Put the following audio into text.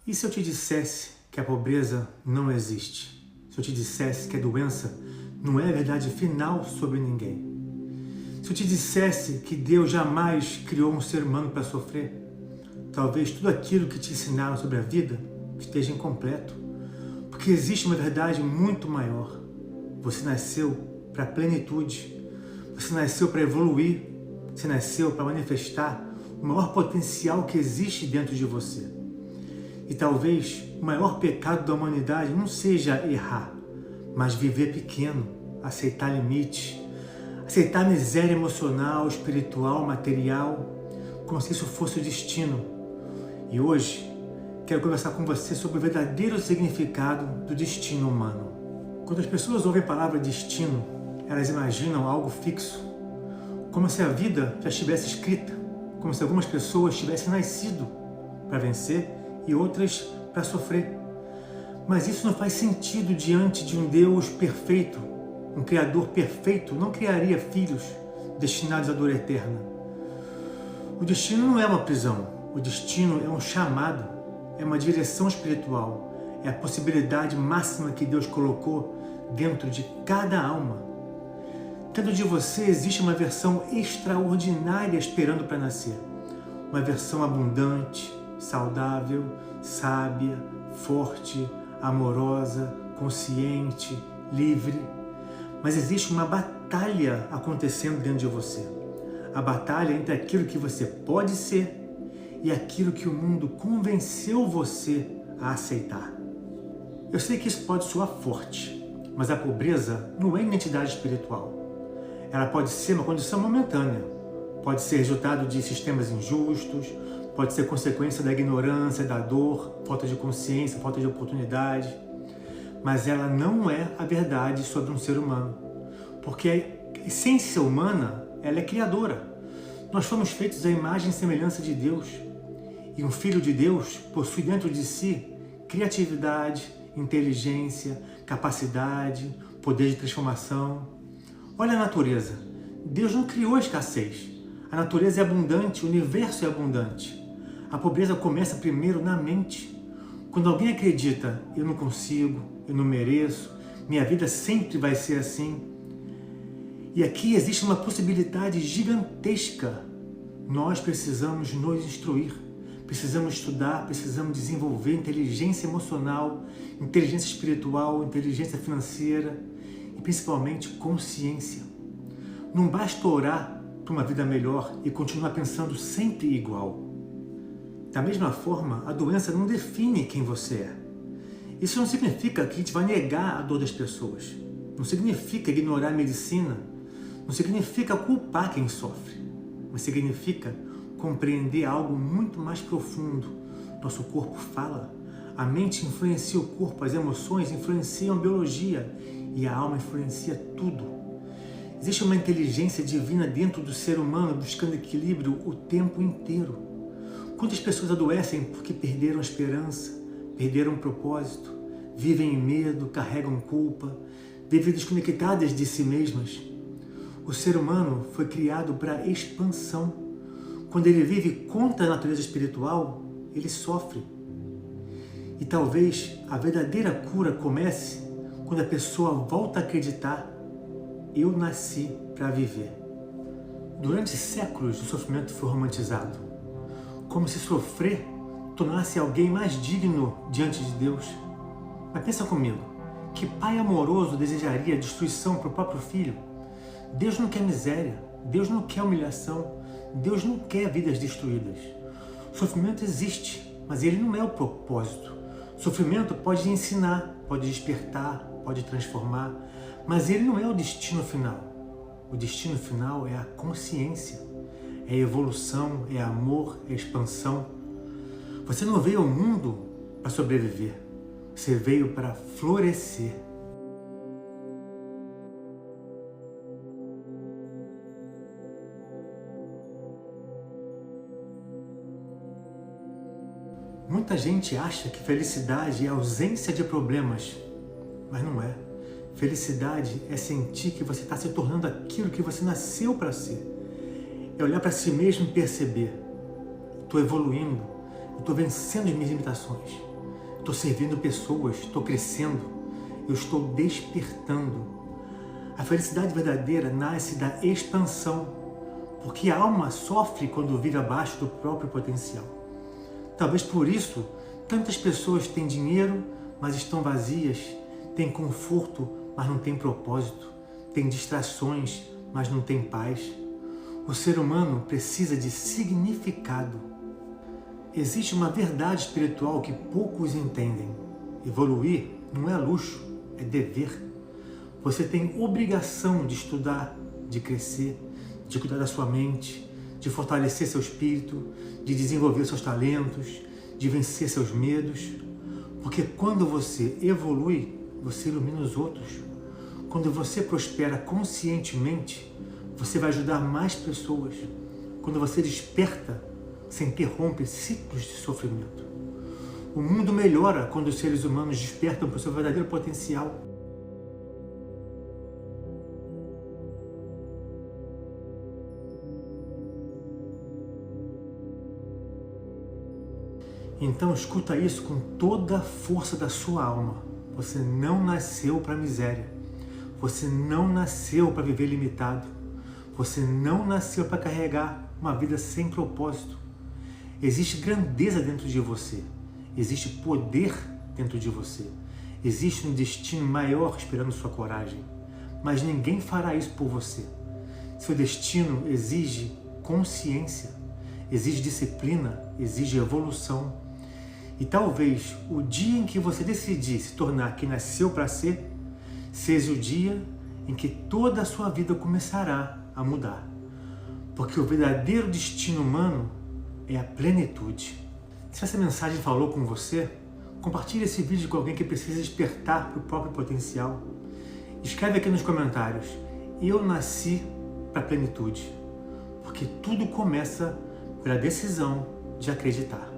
E se eu te dissesse que a pobreza não existe? Se eu te dissesse que a doença não é a verdade final sobre ninguém? Se eu te dissesse que Deus jamais criou um ser humano para sofrer? Talvez tudo aquilo que te ensinaram sobre a vida esteja incompleto. Porque existe uma verdade muito maior. Você nasceu para a plenitude. Você nasceu para evoluir. Você nasceu para manifestar o maior potencial que existe dentro de você. E talvez o maior pecado da humanidade não seja errar, mas viver pequeno, aceitar limites, aceitar miséria emocional, espiritual, material, como se isso fosse o destino. E hoje, quero conversar com você sobre o verdadeiro significado do destino humano. Quando as pessoas ouvem a palavra destino, elas imaginam algo fixo, como se a vida já estivesse escrita, como se algumas pessoas tivessem nascido para vencer e outras para sofrer. Mas isso não faz sentido diante de um Deus perfeito. Um Criador perfeito não criaria filhos destinados à dor eterna. O destino não é uma prisão. O destino é um chamado, é uma direção espiritual, é a possibilidade máxima que Deus colocou dentro de cada alma. Dentro de você existe uma versão extraordinária esperando para nascer. Uma versão abundante, saudável, sábia, forte, amorosa, consciente, livre. Mas existe uma batalha acontecendo dentro de você. A batalha entre aquilo que você pode ser e aquilo que o mundo convenceu você a aceitar. Eu sei que isso pode soar forte, mas a pobreza não é identidade espiritual. Ela pode ser uma condição momentânea, pode ser resultado de sistemas injustos, pode ser consequência da ignorância, da dor, falta de consciência, falta de oportunidade, mas ela não é a verdade sobre um ser humano, porque a essência humana, ela é criadora. Nós fomos feitos à imagem e semelhança de Deus, e um filho de Deus possui dentro de si criatividade, inteligência, capacidade, poder de transformação. Olha a natureza. Deus não criou a escassez. A natureza é abundante, o universo é abundante. A pobreza começa primeiro na mente. Quando alguém acredita, eu não consigo, eu não mereço, minha vida sempre vai ser assim. E aqui existe uma possibilidade gigantesca. Nós precisamos nos instruir, precisamos estudar, precisamos desenvolver inteligência emocional, inteligência espiritual, inteligência financeira e principalmente consciência. Não basta orar para uma vida melhor e continuar pensando sempre igual. Da mesma forma, a doença não define quem você é. Isso não significa que a gente vai negar a dor das pessoas. Não significa ignorar a medicina. Não significa culpar quem sofre. Mas significa compreender algo muito mais profundo. Nosso corpo fala. A mente influencia o corpo, as emoções influenciam a biologia e a alma influencia tudo. Existe uma inteligência divina dentro do ser humano buscando equilíbrio o tempo inteiro. Quantas pessoas adoecem porque perderam a esperança, perderam o propósito, vivem em medo, carregam culpa, vivem desconectadas de si mesmas? O ser humano foi criado para expansão. Quando ele vive contra a natureza espiritual, ele sofre. E talvez a verdadeira cura comece quando a pessoa volta a acreditar: eu nasci para viver. Durante séculos o sofrimento foi romantizado, como se sofrer tornasse alguém mais digno diante de Deus. Mas pensa comigo, que pai amoroso desejaria destruição para o próprio filho? Deus não quer miséria, Deus não quer humilhação, Deus não quer vidas destruídas. O sofrimento existe, mas ele não é o propósito. O sofrimento pode ensinar, pode despertar, pode transformar, mas ele não é o destino final. O destino final é a consciência, é a evolução, é amor, é expansão. Você não veio ao mundo para sobreviver, você veio para florescer. Muita gente acha que felicidade é ausência de problemas, mas não é. Felicidade é sentir que você está se tornando aquilo que você nasceu para ser. É olhar para si mesmo e perceber: estou evoluindo, estou vencendo as minhas limitações. estou servindo pessoas, estou crescendo, eu estou despertando. A felicidade verdadeira nasce da expansão, porque a alma sofre quando vive abaixo do próprio potencial. Talvez por isso, tantas pessoas têm dinheiro, mas estão vazias, têm conforto, mas não têm propósito, têm distrações, mas não têm paz. O ser humano precisa de significado. Existe uma verdade espiritual que poucos entendem. Evoluir não é luxo, é dever. Você tem obrigação de estudar, de crescer, de cuidar da sua mente, de fortalecer seu espírito, de desenvolver seus talentos, de vencer seus medos. Porque quando você evolui, você ilumina os outros. Quando você prospera conscientemente, você vai ajudar mais pessoas. Quando você desperta, você interrompe ciclos de sofrimento. O mundo melhora quando os seres humanos despertam para o seu verdadeiro potencial. Então escuta isso com toda a força da sua alma. Você não nasceu para a miséria. Você não nasceu para viver limitado. Você não nasceu para carregar uma vida sem propósito. Existe grandeza dentro de você. Existe poder dentro de você. Existe um destino maior esperando sua coragem. Mas ninguém fará isso por você. Seu destino exige consciência, exige disciplina, exige evolução. E talvez o dia em que você decidir se tornar quem nasceu para ser, seja o dia em que toda a sua vida começará a mudar. Porque o verdadeiro destino humano é a plenitude. Se essa mensagem falou com você, compartilhe esse vídeo com alguém que precisa despertar para o próprio potencial. Escreve aqui nos comentários: eu nasci para a plenitude. Porque tudo começa pela decisão de acreditar.